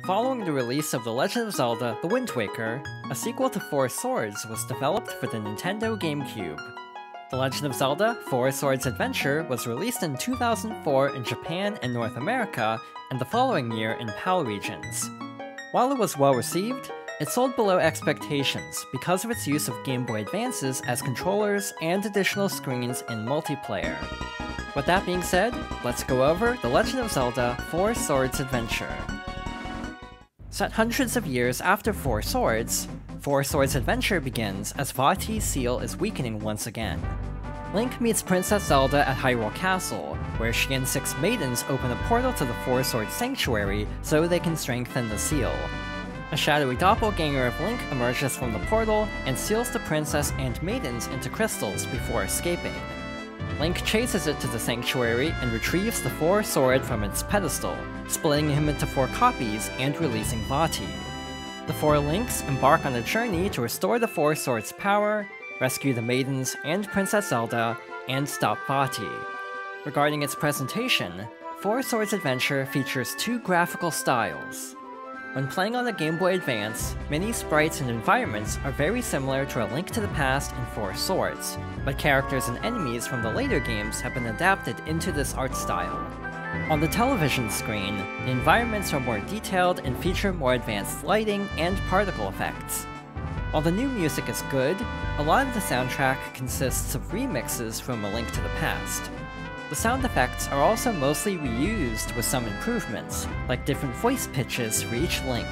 Following the release of The Legend of Zelda: The Wind Waker, a sequel to Four Swords was developed for the Nintendo GameCube. The Legend of Zelda: Four Swords Adventure was released in 2004 in Japan and North America, and the following year in PAL regions. While it was well received, it sold below expectations because of its use of Game Boy Advances as controllers and additional screens in multiplayer. With that being said, let's go over The Legend of Zelda: Four Swords Adventure. Set hundreds of years after Four Swords Adventure begins as Vati's seal is weakening once again. Link meets Princess Zelda at Hyrule Castle, where she and 6 maidens open a portal to the Four Swords Sanctuary so they can strengthen the seal. A shadowy doppelganger of Link emerges from the portal and seals the princess and maidens into crystals before escaping. Link chases it to the sanctuary and retrieves the Four Sword from its pedestal, splitting him into 4 copies and releasing Vati. The 4 Links embark on a journey to restore the Four Swords' power, rescue the maidens and Princess Zelda, and stop Vati. Regarding its presentation, Four Swords Adventure features 2 graphical styles. When playing on a Game Boy Advance, many sprites and environments are very similar to A Link to the Past and Four Swords, but characters and enemies from the later games have been adapted into this art style. On the television screen, the environments are more detailed and feature more advanced lighting and particle effects. While the new music is good, a lot of the soundtrack consists of remixes from A Link to the Past. The sound effects are also mostly reused with some improvements, like different voice pitches for each Link.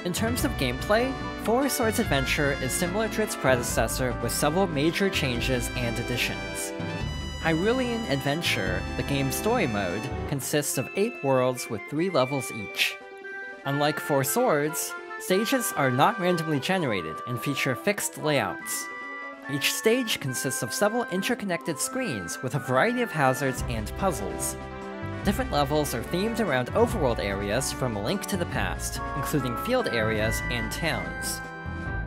In terms of gameplay, Four Swords Adventure is similar to its predecessor with several major changes and additions. Hyrulean Adventure, the game's story mode, consists of 8 worlds with 3 levels each. Unlike Four Swords, stages are not randomly generated and feature fixed layouts. Each stage consists of several interconnected screens with a variety of hazards and puzzles. Different levels are themed around overworld areas from A Link to the Past, including field areas and towns.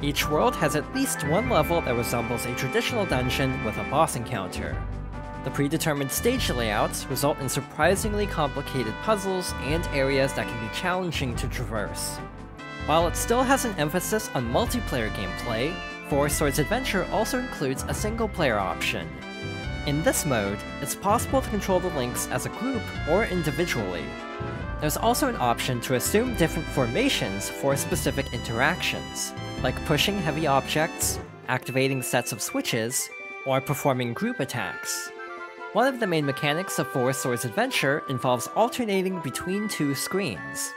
Each world has at least one level that resembles a traditional dungeon with a boss encounter. The predetermined stage layouts result in surprisingly complicated puzzles and areas that can be challenging to traverse. While it still has an emphasis on multiplayer gameplay, Four Swords Adventure also includes a single-player option. In this mode, it's possible to control the Links as a group or individually. There's also an option to assume different formations for specific interactions, like pushing heavy objects, activating sets of switches, or performing group attacks. One of the main mechanics of Four Swords Adventure involves alternating between 2 screens.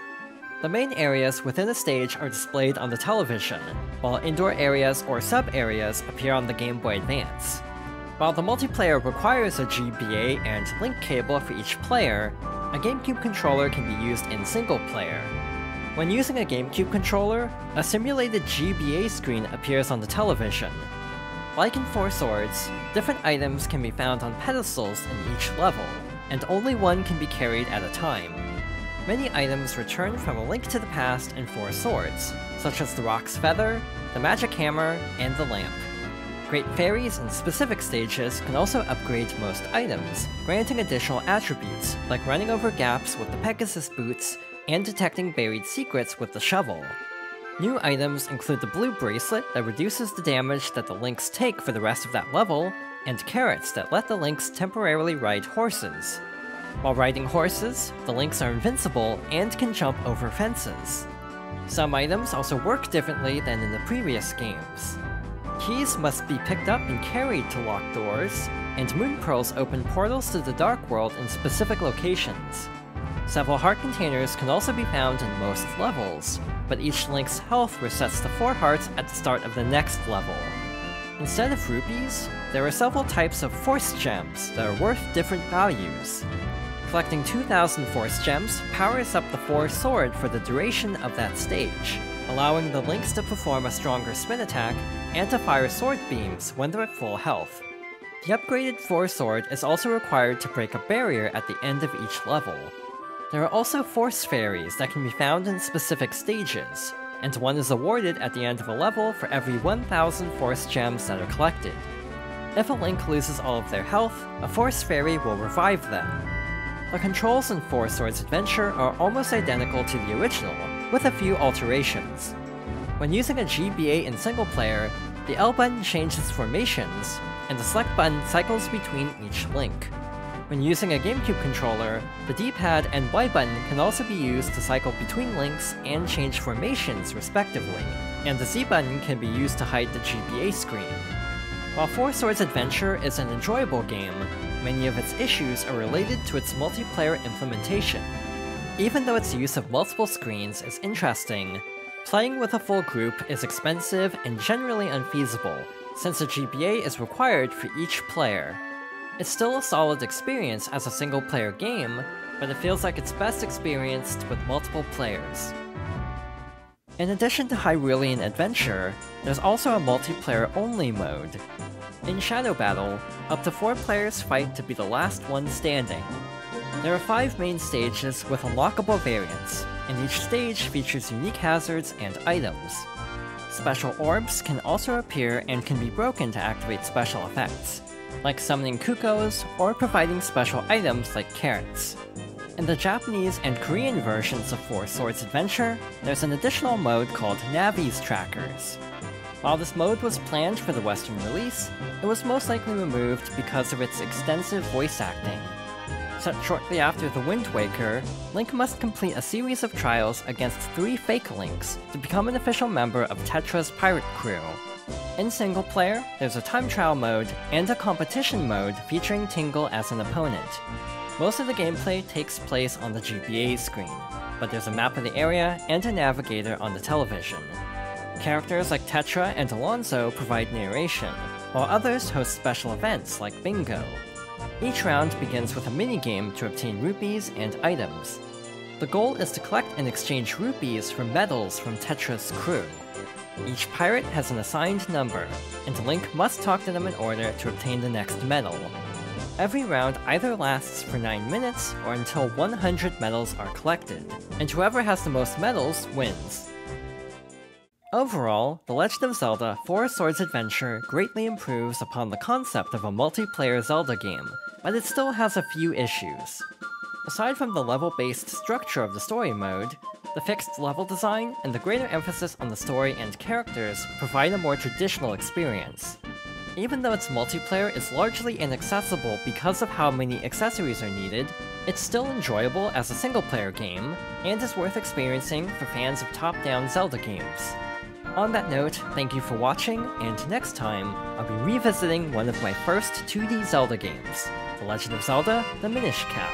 The main areas within a stage are displayed on the television, while indoor areas or sub-areas appear on the Game Boy Advance. While the multiplayer requires a GBA and link cable for each player, a GameCube controller can be used in single player. When using a GameCube controller, a simulated GBA screen appears on the television. Like in Four Swords, different items can be found on pedestals in each level, and only one can be carried at a time. Many items return from A Link to the Past and Four Swords, such as the Rock's Feather, the Magic Hammer, and the Lamp. Great Fairies in specific stages can also upgrade most items, granting additional attributes, like running over gaps with the Pegasus Boots, and detecting buried secrets with the Shovel. New items include the Blue Bracelet that reduces the damage that the Links take for the rest of that level, and carrots that let the Links temporarily ride horses. While riding horses, the Links are invincible and can jump over fences. Some items also work differently than in the previous games. Keys must be picked up and carried to lock doors, and Moon Pearls open portals to the Dark World in specific locations. Several heart containers can also be found in most levels, but each Link's health resets to 4 hearts at the start of the next level. Instead of rupees, there are several types of Force Gems that are worth different values. Collecting 2,000 Force Gems powers up the Four Sword for the duration of that stage, allowing the Links to perform a stronger spin attack and to fire sword beams when they're at full health. The upgraded Four Sword is also required to break a barrier at the end of each level. There are also Force Fairies that can be found in specific stages, and one is awarded at the end of a level for every 1,000 Force Gems that are collected. If a Link loses all of their health, a Force Fairy will revive them. The controls in Four Swords Adventure are almost identical to the original, with a few alterations. When using a GBA in single player, the L button changes formations, and the select button cycles between each link. When using a GameCube controller, the D-pad and Y button can also be used to cycle between links and change formations respectively, and the Z button can be used to hide the GBA screen. While Four Swords Adventure is an enjoyable game, many of its issues are related to its multiplayer implementation. Even though its use of multiple screens is interesting, playing with a full group is expensive and generally unfeasible, since a GBA is required for each player. It's still a solid experience as a single-player game, but it feels like it's best experienced with multiple players. In addition to Hyrulean Adventure, there's also a multiplayer-only mode. In Shadow Battle, up to 4 players fight to be the last one standing. There are 5 main stages with unlockable variants, and each stage features unique hazards and items. Special orbs can also appear and can be broken to activate special effects, like summoning Kukos or providing special items like carrots. In the Japanese and Korean versions of Four Swords Adventure, there's an additional mode called Navi's Trackers. While this mode was planned for the Western release, it was most likely removed because of its extensive voice acting. Set shortly after The Wind Waker, Link must complete a series of trials against 3 fake Links to become an official member of Tetra's pirate crew. In single player, there's a time trial mode and a competition mode featuring Tingle as an opponent. Most of the gameplay takes place on the GBA screen, but there's a map of the area and a navigator on the television. Characters like Tetra and Alonso provide narration, while others host special events like Bingo. Each round begins with a minigame to obtain rupees and items. The goal is to collect and exchange rupees for medals from Tetra's crew. Each pirate has an assigned number, and Link must talk to them in order to obtain the next medal. Every round either lasts for 9 minutes or until 100 medals are collected, and whoever has the most medals wins. Overall, The Legend of Zelda Four Swords Adventure greatly improves upon the concept of a multiplayer Zelda game, but it still has a few issues. Aside from the level-based structure of the story mode, the fixed level design and the greater emphasis on the story and characters provide a more traditional experience. Even though its multiplayer is largely inaccessible because of how many accessories are needed, it's still enjoyable as a single-player game, and is worth experiencing for fans of top-down Zelda games. On that note, thank you for watching, and next time, I'll be revisiting one of my first 2D Zelda games, The Legend of Zelda: The Minish Cap.